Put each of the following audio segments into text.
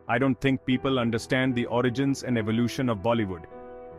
I don't think people understand the origins and evolution of Bollywood.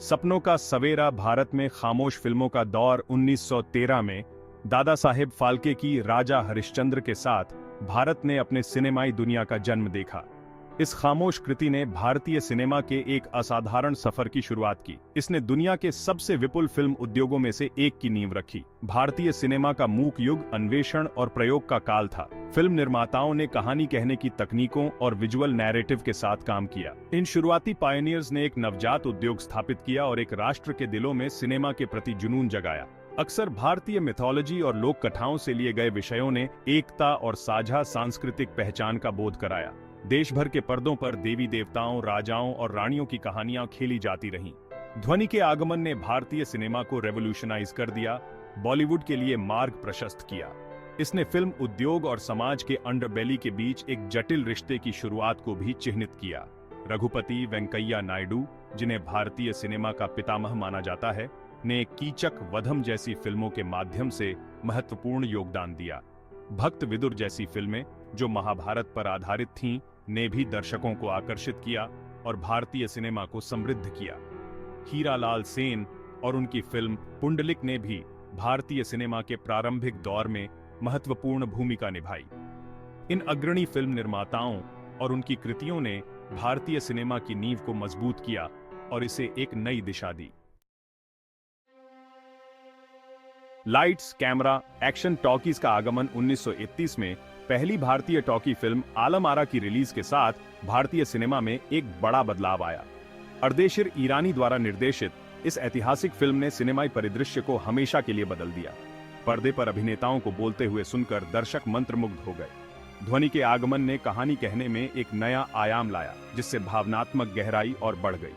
सपनों का सवेरा भारत में खामोश फिल्मों का दौर 1913 में दादा साहेब फाल्के की राजा हरिश्चंद्र के साथ भारत ने अपने सिनेमाई दुनिया का जन्म देखा। इस खामोश कृति ने भारतीय सिनेमा के एक असाधारण सफर की शुरुआत की। इसने दुनिया के सबसे विपुल फिल्म उद्योगों में से एक की नींव रखी। भारतीय सिनेमा का मूक युग अन्वेषण और प्रयोग का काल था। फिल्म निर्माताओं ने कहानी कहने की तकनीकों और विजुअल नैरेटिव के साथ काम किया। इन शुरुआती पायनियर्स ने एक नवजात उद्योग स्थापित किया और एक राष्ट्र के दिलों में सिनेमा के प्रति जुनून जगाया। अक्सर भारतीय मिथोलॉजी और लोक कथाओं से लिए गए विषयों ने एकता और साझा सांस्कृतिक पहचान का बोध कराया। देश भर के पर्दों पर देवी देवताओं, राजाओं और रानियों की कहानियां खेली जाती रहीं। ध्वनि के आगमन ने भारतीय सिनेमा को रेवोल्यूशनाइज कर दिया, बॉलीवुड के लिए मार्ग प्रशस्त किया। इसने फिल्म उद्योग और समाज के अंडरबेली के बीच एक जटिल रिश्ते की शुरुआत को भी चिह्नित किया। रघुपति वेंकैया नायडू, जिन्हें भारतीय सिनेमा का पितामह माना जाता है, ने कीचक वधम जैसी फिल्मों के माध्यम से महत्वपूर्ण योगदान दिया। भक्त विदुर जैसी फिल्में, जो महाभारत पर आधारित थीं, ने भी दर्शकों को आकर्षित किया और भारतीय सिनेमा को समृद्ध किया। हीरालाल सेन और उनकी फिल्म पुंडलिक ने भी भारतीय सिनेमा के प्रारंभिक दौर में महत्वपूर्ण भूमिका निभाई। इन अग्रणी फिल्म निर्माताओं और उनकी कृतियों ने भारतीय सिनेमा की नींव को मजबूत किया और इसे एक नई दिशा दी। लाइट्स, कैमरा, एक्शन टॉकीज का आगमन 1931 में पहली भारतीय टॉकी फिल्म आलम आरा की रिलीज के साथ भारतीय सिनेमा में एक बड़ा बदलाव आया। अर्देशिर ईरानी द्वारा निर्देशित इस ऐतिहासिक फिल्म ने सिनेमाई परिदृश्य को हमेशा के लिए बदल दिया। पर्दे पर अभिनेताओं को बोलते हुए सुनकर दर्शक मंत्रमुग्ध हो गए। ध्वनि के आगमन ने कहानी कहने में एक नया आयाम लाया, जिससे भावनात्मक गहराई और बढ़ गई।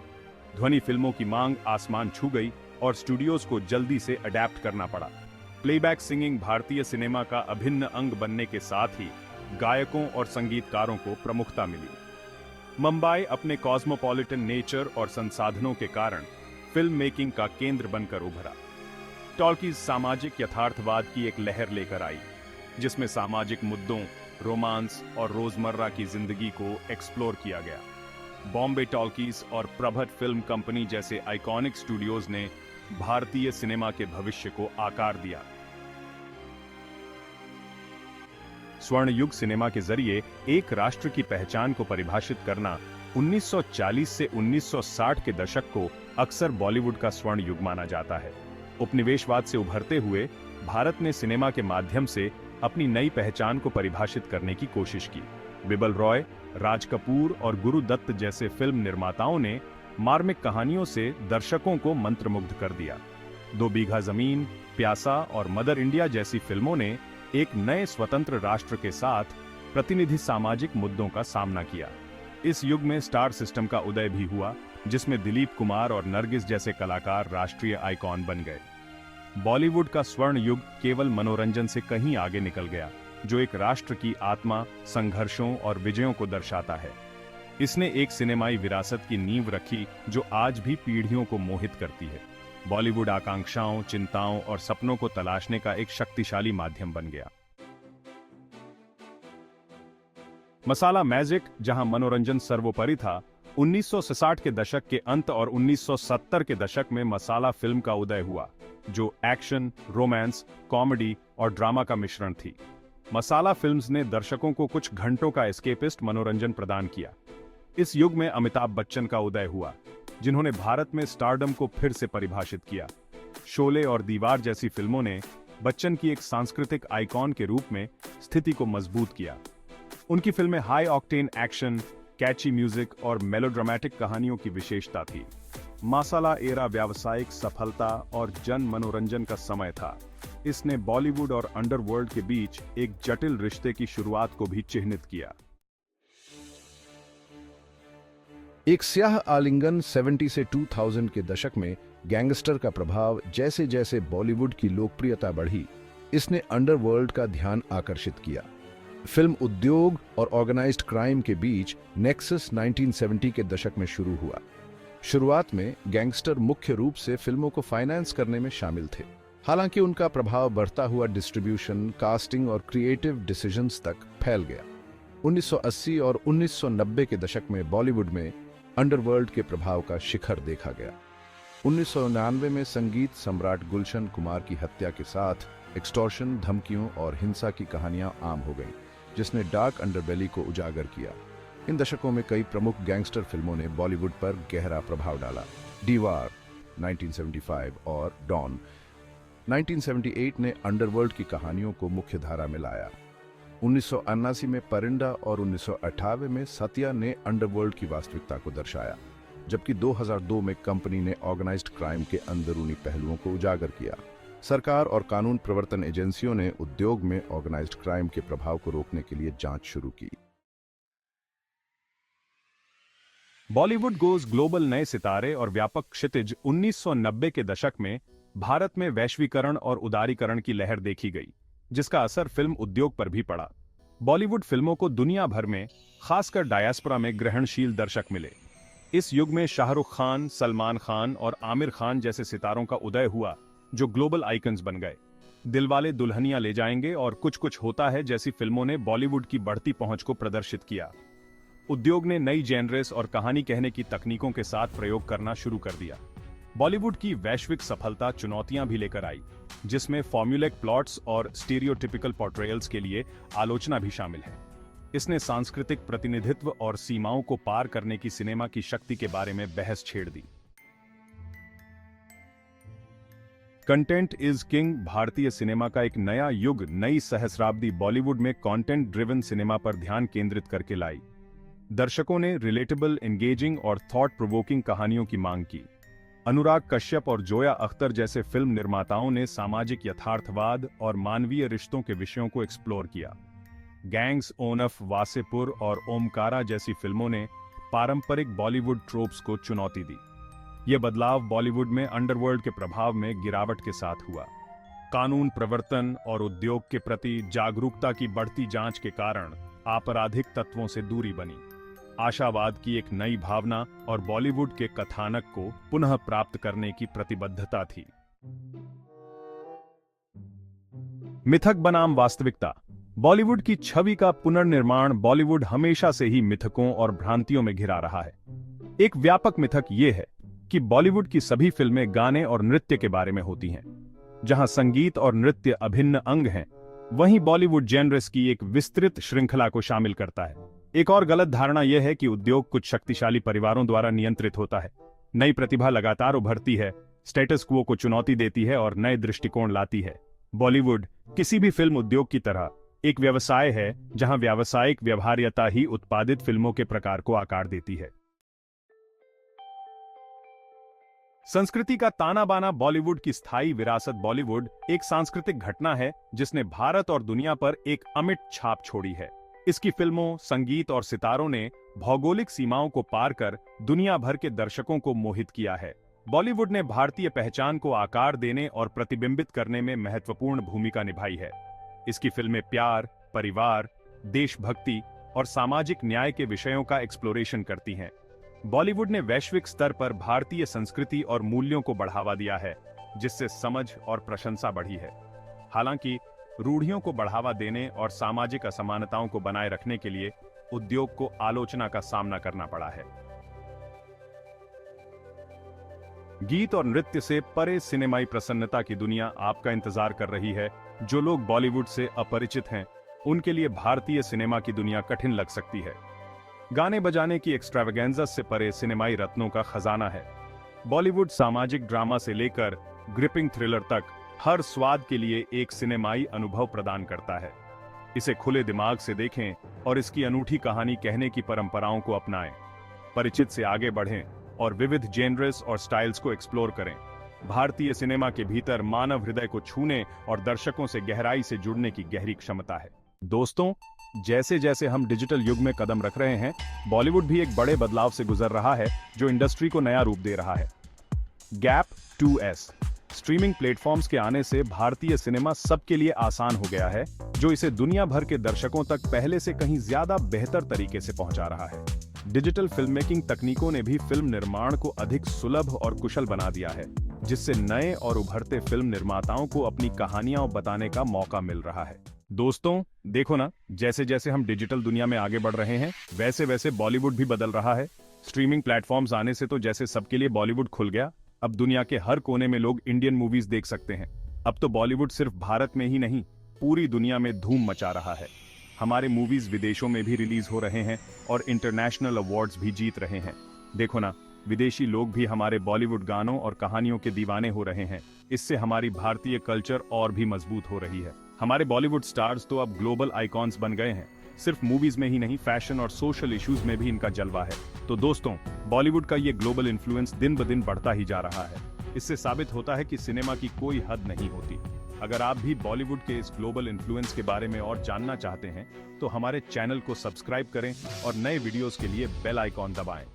ध्वनि फिल्मों की मांग आसमान छू गई और स्टूडियोज को जल्दी से अडेप्ट करना पड़ा। प्लेबैक सिंगिंग भारतीय सिनेमा का अभिन्न अंग बनने के साथ ही गायकों और संगीतकारों को प्रमुखता मिली। मुंबई अपने कॉस्मोपॉलिटन नेचर और संसाधनों के कारण फिल्म मेकिंग का केंद्र बनकर उभरा। टॉकीज सामाजिक यथार्थवाद की एक लहर लेकर आई, जिसमें सामाजिक मुद्दों, रोमांस और रोजमर्रा की जिंदगी को एक्सप्लोर किया गया। बॉम्बे टॉकीज और प्रभात फिल्म कंपनी जैसे आइकॉनिक स्टूडियोज ने भारतीय सिनेमा के भविष्य को आकार दिया। स्वर्ण युग सिनेमा के जरिए एक राष्ट्र की पहचान को परिभाषित करना 1940 से 1960 के दशक को अक्सर बॉलीवुड का स्वर्ण युग माना जाता है। उपनिवेशवाद से उभरते हुए भारत ने सिनेमा के माध्यम से अपनी नई पहचान को परिभाषित करने की कोशिश की। बिबल रॉय, राज कपूर और गुरु दत्त जैसे फिल्म निर्माताओं ने मार्मिक कहानियों से दर्शकों को मंत्रमुग्ध कर दिया। 2 बीघा जमीन, प्यासा और मदर इंडिया जैसी फिल्मों ने एक नए स्वतंत्र राष्ट्र के साथ प्रतिनिधि सामाजिक मुद्दों का सामना किया। इस युग में स्टार सिस्टम का उदय भी हुआ, जिसमें दिलीप कुमार और नरगिस जैसे कलाकार राष्ट्रीय आइकॉन बन गए। बॉलीवुड का स्वर्ण युग केवल मनोरंजन से कहीं आगे निकल गया, जो एक राष्ट्र की आत्मा, संघर्षों और विजयों को दर्शाता है। इसने एक सिनेमाई विरासत की नींव रखी जो आज भी पीढ़ियों को मोहित करती है। बॉलीवुड आकांक्षाओं, चिंताओं और सपनों को तलाशने का एक शक्तिशाली माध्यम बन गया। मसाला मैजिक, जहां मनोरंजन सर्वोपरि था, 1960 के दशक के अंत और 1970 के दशक में मसाला फिल्म का उदय हुआ, जो एक्शन, रोमांस, कॉमेडी और ड्रामा का मिश्रण थी। मसाला फिल्म्स ने दर्शकों को कुछ घंटों का एस्केपिस्ट मनोरंजन प्रदान किया। इस युग में अमिताभ बच्चन का उदय हुआ, जिन्होंने भारत में स्टारडम को फिर से परिभाषित किया। शोले और दीवार जैसी फिल्मों ने बच्चन की एक सांस्कृतिक आइकॉन के रूप में स्थिति को मजबूत किया। उनकी फिल्में हाई ऑक्टेन एक्शन, कैची म्यूजिक और मेलोड्रामेटिक कहानियों की विशेषता थी। मसाला एरा व्यावसायिक सफलता और जन मनोरंजन का समय था। इसने बॉलीवुड और अंडरवर्ल्ड के बीच एक जटिल रिश्ते की शुरुआत को भी चिह्नित किया। एक स्याह आलिंगन 70 से 2000 के दशक में गैंगस्टर का प्रभाव जैसे जैसे बॉलीवुड की लोकप्रियता बढ़ी, इसने अंडरवर्ल्ड का ध्यान आकर्षित किया। फिल्म उद्योग और ऑर्गेनाइज्ड क्राइम के बीच नेक्सस 1970 के दशक में शुरू हुआ। शुरुआत में गैंगस्टर मुख्य रूप से फिल्मों को फाइनेंस करने में शामिल थे, हालांकि उनका प्रभाव बढ़ता हुआ डिस्ट्रीब्यूशन, कास्टिंग और क्रिएटिव डिसीजंस तक फैल गया। 1980 और 1990 के दशक में बॉलीवुड में अंडरवर्ल्ड के प्रभाव का शिखर देखा गया। 1999 में संगीत सम्राट गुलशन कुमार की हत्या के साथ एक्सटॉर्शन, धमकियों और हिंसा की कहानियां आम हो गईं, जिसने डार्क अंडरबेली को उजागर किया। इन दशकों में कई प्रमुख गैंगस्टर फिल्मों ने बॉलीवुड पर गहरा प्रभाव डाला। दीवार 1975 और डॉन 1978 ने अंडरवर्ल्ड की कहानियों को मुख्य धारा में लाया। 1979 में परिंदा और 1998 में सत्या ने अंडरवर्ल्ड की वास्तविकता को दर्शाया, जबकि 2002 में कंपनी ने ऑर्गेनाइज्ड क्राइम के अंदरूनी पहलुओं को उजागर किया। सरकार और कानून प्रवर्तन एजेंसियों ने उद्योग में ऑर्गेनाइज्ड क्राइम के प्रभाव को रोकने के लिए जांच शुरू की। बॉलीवुड गोज ग्लोबल नए सितारे और व्यापक क्षितिज 1990 के दशक में भारत में वैश्वीकरण और उदारीकरण की लहर देखी गई, जिसका असर फिल्म उद्योग पर भी पड़ा। बॉलीवुड फिल्मों को दुनिया भर में, खासकर डायस्पोरा में ग्रहणशील दर्शक मिले। इस युग में शाहरुख खान, सलमान खान और आमिर खान जैसे सितारों का उदय हुआ, जो ग्लोबल आइकन्स बन गए। दिलवाले दुल्हनिया ले जाएंगे और कुछ कुछ होता है जैसी फिल्मों ने बॉलीवुड की बढ़ती पहुंच को प्रदर्शित किया। उद्योग ने नई जेनरेस और कहानी कहने की तकनीकों के साथ प्रयोग करना शुरू कर दिया। बॉलीवुड की वैश्विक सफलता चुनौतियां भी लेकर आई, जिसमें फॉर्मूलिक प्लॉट्स और स्टीरियोटिपिकल पोर्ट्रेयल्स के लिए आलोचना भी शामिल है। इसने सांस्कृतिक प्रतिनिधित्व और सीमाओं को पार करने की सिनेमा की शक्ति के बारे में बहस छेड़ दी। कंटेंट इज किंग भारतीय सिनेमा का एक नया युग नई सहस्राब्दी बॉलीवुड में कंटेंट ड्रिवन सिनेमा पर ध्यान केंद्रित करके लाई। दर्शकों ने रिलेटेबल, एंगेजिंग और थॉट प्रोवोकिंग कहानियों की मांग की। अनुराग कश्यप और जोया अख्तर जैसे फिल्म निर्माताओं ने सामाजिक यथार्थवाद और मानवीय रिश्तों के विषयों को एक्सप्लोर किया। गैंग्स ओनफ, वासेपुर और ओमकारा जैसी फिल्मों ने पारंपरिक बॉलीवुड ट्रोप्स को चुनौती दी। यह बदलाव बॉलीवुड में अंडरवर्ल्ड के प्रभाव में गिरावट के साथ हुआ। कानून प्रवर्तन और उद्योग के प्रति जागरूकता की बढ़ती जांच के कारण आपराधिक तत्वों से दूरी बनी। आशावाद की एक नई भावना और बॉलीवुड के कथानक को पुनः प्राप्त करने की प्रतिबद्धता थी। मिथक बनाम वास्तविकता। बॉलीवुड की छवि का पुनर्निर्माण बॉलीवुड हमेशा से ही मिथकों और भ्रांतियों में घिरा रहा है। एक व्यापक मिथक यह है कि बॉलीवुड की सभी फिल्में गाने और नृत्य के बारे में होती हैं। जहां संगीत और नृत्य अभिन्न अंग हैं, वहीं बॉलीवुड जेनर्स की एक विस्तृत श्रृंखला को शामिल करता है। एक और गलत धारणा यह है कि उद्योग कुछ शक्तिशाली परिवारों द्वारा नियंत्रित होता है। नई प्रतिभा लगातार उभरती है, स्टेटस क्वो को चुनौती देती है और नए दृष्टिकोण लाती है। बॉलीवुड किसी भी फिल्म उद्योग की तरह एक व्यवसाय है, जहां व्यावसायिक व्यवहार्यता ही उत्पादित फिल्मों के प्रकार को आकार देती है। संस्कृति का ताना बाना। बॉलीवुड की स्थायी विरासत। बॉलीवुड एक सांस्कृतिक घटना है जिसने भारत और दुनिया पर एक अमिट छाप छोड़ी है। इसकी फिल्मों, संगीत और सितारों ने भौगोलिक सीमाओं को पार कर दुनिया भर के दर्शकों को मोहित किया है। बॉलीवुड ने भारतीय पहचान को आकार देने और प्रतिबिंबित करने में महत्वपूर्ण भूमिका निभाई है। इसकी फिल्में प्यार, परिवार, देशभक्ति और सामाजिक न्याय के विषयों का एक्सप्लोरेशन करती हैं। बॉलीवुड ने वैश्विक स्तर पर भारतीय संस्कृति और मूल्यों को बढ़ावा दिया है, जिससे समझ और प्रशंसा बढ़ी है। हालांकि रूढ़ियों को बढ़ावा देने और सामाजिक असमानताओं को बनाए रखने के लिए उद्योग को आलोचना का सामना करना पड़ा है। गीत और नृत्य से परे सिनेमाई प्रसन्नता की दुनिया आपका इंतजार कर रही है। जो लोग बॉलीवुड से अपरिचित हैं, उनके लिए भारतीय सिनेमा की दुनिया कठिन लग सकती है। गाने बजाने की एक्स्ट्रावेगेंजा से परे सिनेमाई रत्नों का खजाना है। बॉलीवुड सामाजिक ड्रामा से लेकर ग्रिपिंग थ्रिलर तक हर स्वाद के लिए एक सिनेमाई अनुभव प्रदान करता है। इसे खुले दिमाग से देखें और इसकी अनूठी कहानी कहने की परंपराओं को अपनाएं। परिचित से आगे बढ़ें और विविध जेनर्स और स्टाइल्स को एक्सप्लोर करें। भारतीय सिनेमा के भीतर मानव हृदय को छूने और दर्शकों से गहराई से जुड़ने की गहरी क्षमता है। दोस्तों, जैसे जैसे हम डिजिटल युग में कदम रख रहे हैं, बॉलीवुड भी एक बड़े बदलाव से गुजर रहा है, जो इंडस्ट्री को नया रूप दे रहा है। गैप 2S स्ट्रीमिंग प्लेटफॉर्म्स के आने से भारतीय सिनेमा सबके लिए आसान हो गया है, जो इसे दुनिया भर के दर्शकों तक पहले से कहीं ज्यादा बेहतर तरीके से पहुंचा रहा है। डिजिटल फिल्म मेकिंग तकनीकों ने भी फिल्म निर्माण को अधिक सुलभ और कुशल बना दिया है, जिससे नए और उभरते फिल्म निर्माताओं को अपनी कहानियां बताने का मौका मिल रहा है। दोस्तों देखो ना, जैसे जैसे हम डिजिटल दुनिया में आगे बढ़ रहे हैं वैसे वैसे बॉलीवुड भी बदल रहा है। स्ट्रीमिंग प्लेटफॉर्म्स आने से तो जैसे सबके लिए बॉलीवुड खुल गया, अब दुनिया के हर कोने में लोग इंडियन मूवीज देख सकते हैं। अब तो बॉलीवुड सिर्फ भारत में ही नहीं, पूरी दुनिया में धूम मचा रहा है। हमारे मूवीज विदेशों में भी रिलीज हो रहे हैं और इंटरनेशनल अवार्ड्स भी जीत रहे हैं। देखो ना, विदेशी लोग भी हमारे बॉलीवुड गानों और कहानियों के दीवाने हो रहे हैं। इससे हमारी भारतीय कल्चर और भी मजबूत हो रही है। हमारे बॉलीवुड स्टार्स तो अब ग्लोबल आइकॉन्स बन गए हैं। सिर्फ मूवीज में ही नहीं, फैशन और सोशल इश्यूज में भी इनका जलवा है। तो दोस्तों, बॉलीवुड का ये ग्लोबल इन्फ्लुएंस दिन ब दिन बढ़ता ही जा रहा है। इससे साबित होता है कि सिनेमा की कोई हद नहीं होती। अगर आप भी बॉलीवुड के इस ग्लोबल इन्फ्लुएंस के बारे में और जानना चाहते हैं तो हमारे चैनल को सब्सक्राइब करें और नए वीडियोस के लिए बेल आइकॉन दबाएं।